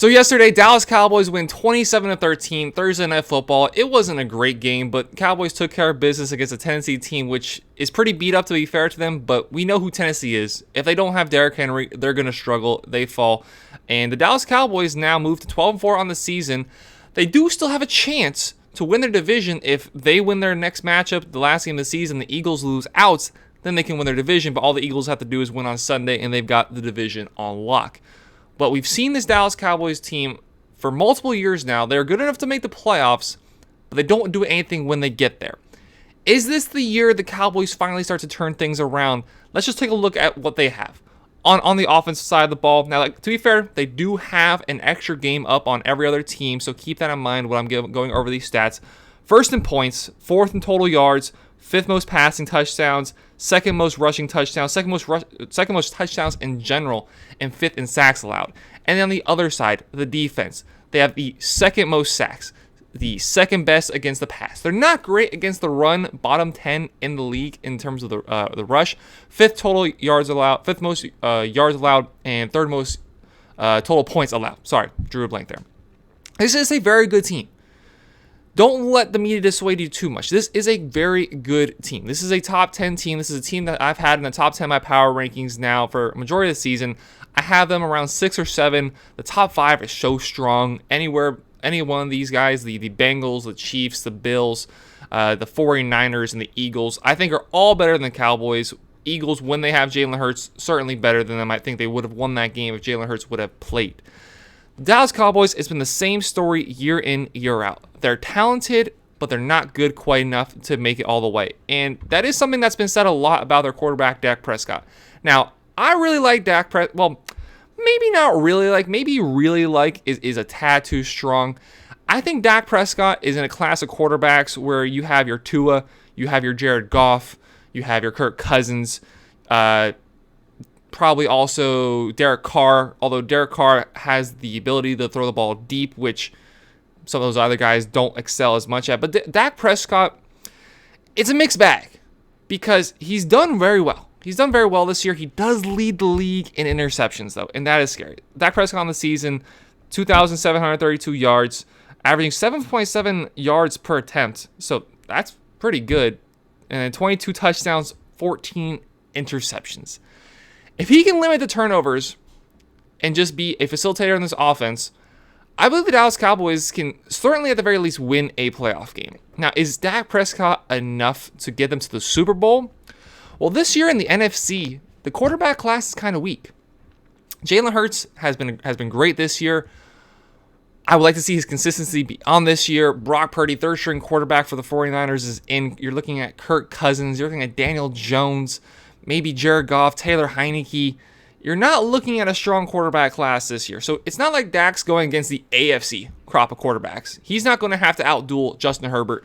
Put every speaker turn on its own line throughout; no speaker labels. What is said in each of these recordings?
So yesterday, Dallas Cowboys win 27-13, Thursday Night Football. It wasn't a great game, but Cowboys took care of business against a Tennessee team, which is pretty beat up to be fair to them, but we know who Tennessee is. If they don't have Derrick Henry, they're going to struggle. They fall. And the Dallas Cowboys now move to 12-4 on the season. They do still have a chance to win their division if they win their next matchup, the last game of the season, the Eagles lose out, then they can win their division, but all the Eagles have to do is win on Sunday, and they've got the division on lock. But we've seen this Dallas Cowboys team for multiple years now. They're good enough to make the playoffs, but they don't do anything when they get there. Is this the year the Cowboys finally start to turn things around? Let's just take a look at what they have. On the offensive side of the ball, now, to be fair, they do have an extra game up on every other team, so keep that in mind when I'm going over these stats. First in points, fourth in total yards, fifth most passing touchdowns, second most rushing touchdowns, second most touchdowns in general, and fifth in sacks allowed. And then on the other side, the defense, they have the second most sacks, the second best against the pass. They're not great against the run, bottom 10 in the league in terms of the rush. Fifth total yards allowed, fifth most yards allowed, and third most total points allowed. Sorry, drew a blank there. This is a very good team. Don't let the media dissuade you too much. This is a very good team. This is a top 10 team. This is a team that I've had in the top 10 of my power rankings now for a majority of the season. I have them around 6 or 7. The top 5 is so strong. Any one of these guys, the Bengals, the Chiefs, the Bills, the 49ers, and the Eagles, I think are all better than the Cowboys. Eagles, when they have Jalen Hurts, certainly better than them. I think they would have won that game if Jalen Hurts would have played. The Dallas Cowboys, it's been the same story year in, year out. They're talented, but they're not good quite enough to make it all the way. And that is something that's been said a lot about their quarterback, Dak Prescott. Now, I really like Dak Prescott. Well, maybe not really like. Maybe really like is a tad too strong. I think Dak Prescott is in a class of quarterbacks where you have your Tua, you have your Jared Goff, you have your Kirk Cousins, probably also Derek Carr, although Derek Carr has the ability to throw the ball deep, which some of those other guys don't excel as much at. But Dak Prescott, it's a mixed bag because he's done very well. He's done very well this year. He does lead the league in interceptions, though, and that is scary. Dak Prescott on the season, 2,732 yards, averaging 7.7 yards per attempt. So that's pretty good. And then 22 touchdowns, 14 interceptions. If he can limit the turnovers and just be a facilitator in this offense, I believe the Dallas Cowboys can certainly at the very least win a playoff game. Now, is Dak Prescott enough to get them to the Super Bowl? Well, this year in the NFC, the quarterback class is kind of weak. Jalen Hurts has been great this year. I would like to see his consistency beyond this year. Brock Purdy, third-string quarterback for the 49ers, is in. You're looking at Kirk Cousins. You're looking at Daniel Jones, maybe Jared Goff, Taylor Heineke. You're not looking at a strong quarterback class this year. So it's not like Dak's going against the AFC crop of quarterbacks. He's not going to have to outduel Justin Herbert,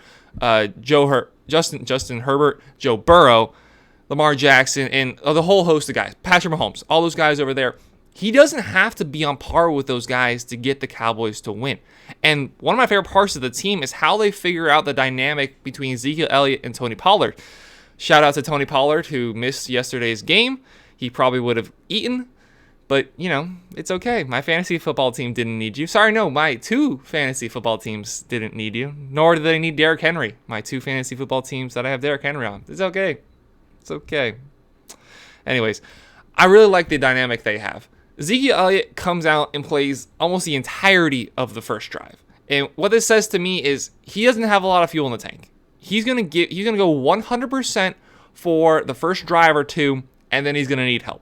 Justin Herbert, Joe Burrow, Lamar Jackson, and the whole host of guys. Patrick Mahomes, all those guys over there. He doesn't have to be on par with those guys to get the Cowboys to win. And one of my favorite parts of the team is how they figure out the dynamic between Ezekiel Elliott and Tony Pollard. Shout out to Tony Pollard, who missed yesterday's game. He probably would have eaten, but, it's okay. My fantasy football team didn't need you. Sorry, no, my 2 fantasy football teams didn't need you, nor did they need Derrick Henry. My 2 fantasy football teams that I have Derrick Henry on. It's okay. It's okay. Anyways, I really like the dynamic they have. Ezekiel Elliott comes out and plays almost the entirety of the first drive. And what this says to me is he doesn't have a lot of fuel in the tank. He's gonna go 100% for the first drive or two, and then he's gonna need help.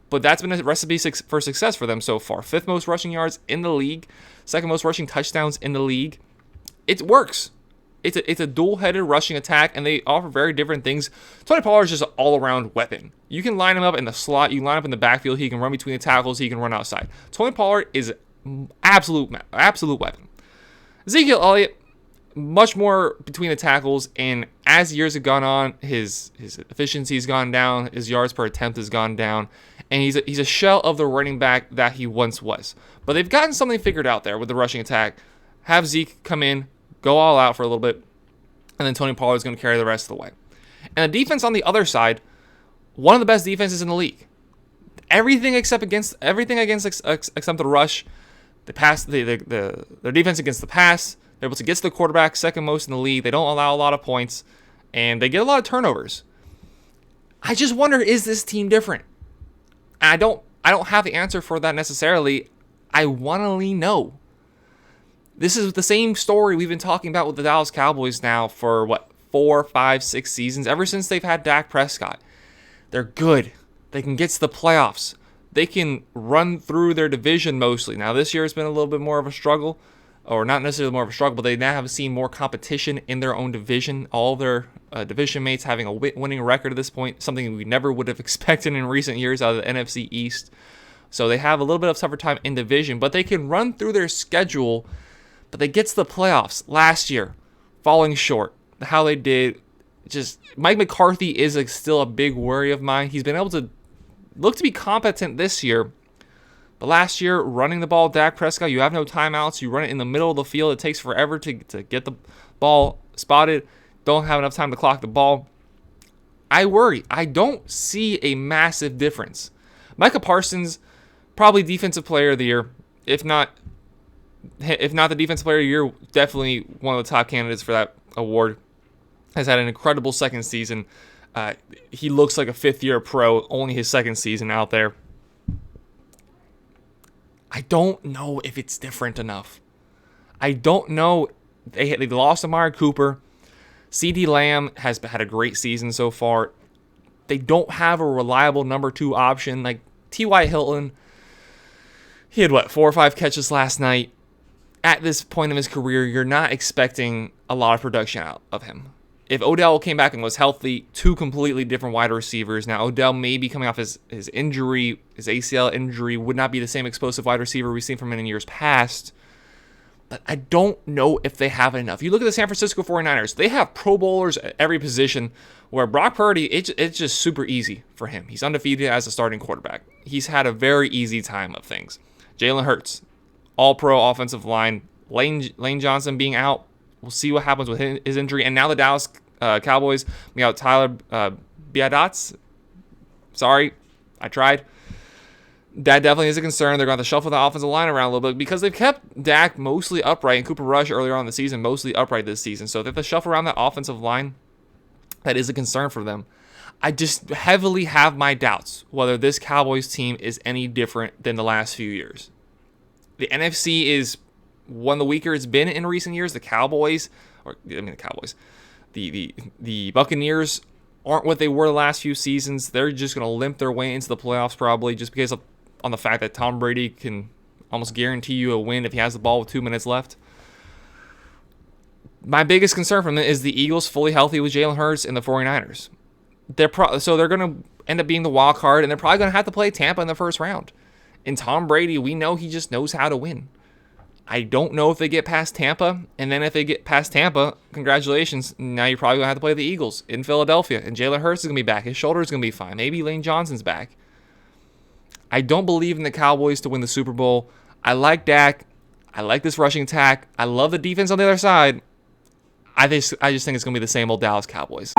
But that's been a recipe for success for them so far. 5th most rushing yards in the league, 2nd most rushing touchdowns in the league. It works. It's a dual-headed rushing attack, and they offer very different things. Tony Pollard is just an all-around weapon. You can line him up in the slot. You can line up in the backfield. He can run between the tackles. He can run outside. Tony Pollard is absolute weapon. Ezekiel Elliott, much more between the tackles, and as years have gone on, his efficiency has gone down. His yards per attempt has gone down, and he's a shell of the running back that he once was. But they've gotten something figured out there with the rushing attack. Have Zeke come in, go all out for a little bit, and then Tony Pollard is going to carry the rest of the way. And the defense on the other side, one of the best defenses in the league. Everything against the rush. Their defense against the pass, they're able to get to the quarterback, second most in the league. They don't allow a lot of points, and they get a lot of turnovers. I just wonder, is this team different? And I don't have the answer for that necessarily. I want to lean no. This is the same story we've been talking about with the Dallas Cowboys now for 4, 5, 6 seasons, ever since they've had Dak Prescott. They're good. They can get to the playoffs. They can run through their division mostly. Now, this year has been a little bit more of a struggle, or not necessarily more of a struggle, but they now have seen more competition in their own division. All of their division mates having a winning record at this point, something we never would have expected in recent years out of the NFC East. So they have a little bit of tougher time in division, but they can run through their schedule. But they get to the playoffs last year, falling short. How they did, just Mike McCarthy is still a big worry of mine. He's been able to look to be competent this year, but last year running the ball, Dak Prescott, you have no timeouts. You run it in the middle of the field. It takes forever to get the ball spotted. Don't have enough time to clock the ball. I worry. I don't see a massive difference. Micah Parsons, probably defensive player of the year, if not the defensive player of the year, definitely one of the top candidates for that award. Has had an incredible second season. He looks like a fifth-year pro, only his second season out there. I don't know if it's different enough. I don't know. They lost Amari Cooper. CeeDee Lamb has had a great season so far. They don't have a reliable number 2 option. Like T.Y. Hilton, he had 4 or 5 catches last night. At this point in his career, you're not expecting a lot of production out of him. If Odell came back and was healthy, 2 completely different wide receivers. Now, Odell may be coming off his injury, his ACL injury, would not be the same explosive wide receiver we've seen from him in years past. But I don't know if they have enough. You look at the San Francisco 49ers, they have Pro Bowlers at every position, where Brock Purdy, it's just super easy for him. He's undefeated as a starting quarterback. He's had a very easy time of things. Jalen Hurts, all-pro offensive line. Lane Johnson being out. We'll see what happens with his injury. And now the Dallas Cowboys, we got Tyler Biadasz. Sorry, I tried. That definitely is a concern. They're going to shuffle the offensive line around a little bit because they've kept Dak mostly upright and Cooper Rush earlier on in the season mostly upright this season. So if they have to shuffle around that offensive line, that is a concern for them. I just heavily have my doubts whether this Cowboys team is any different than the last few years. The NFC is one of the weaker it's been in recent years. The Buccaneers aren't what they were the last few seasons. They're just going to limp their way into the playoffs probably just because on the fact that Tom Brady can almost guarantee you a win if he has the ball with 2 minutes left. My biggest concern from it is the Eagles fully healthy with Jalen Hurts and the 49ers. So they're going to end up being the wild card, and they're probably going to have to play Tampa in the first round. And Tom Brady, we know he just knows how to win. I don't know if they get past Tampa, and then if they get past Tampa, congratulations. Now you're probably going to have to play the Eagles in Philadelphia, and Jalen Hurts is going to be back. His shoulder is going to be fine. Maybe Lane Johnson's back. I don't believe in the Cowboys to win the Super Bowl. I like Dak. I like this rushing attack. I love the defense on the other side. I just think it's going to be the same old Dallas Cowboys.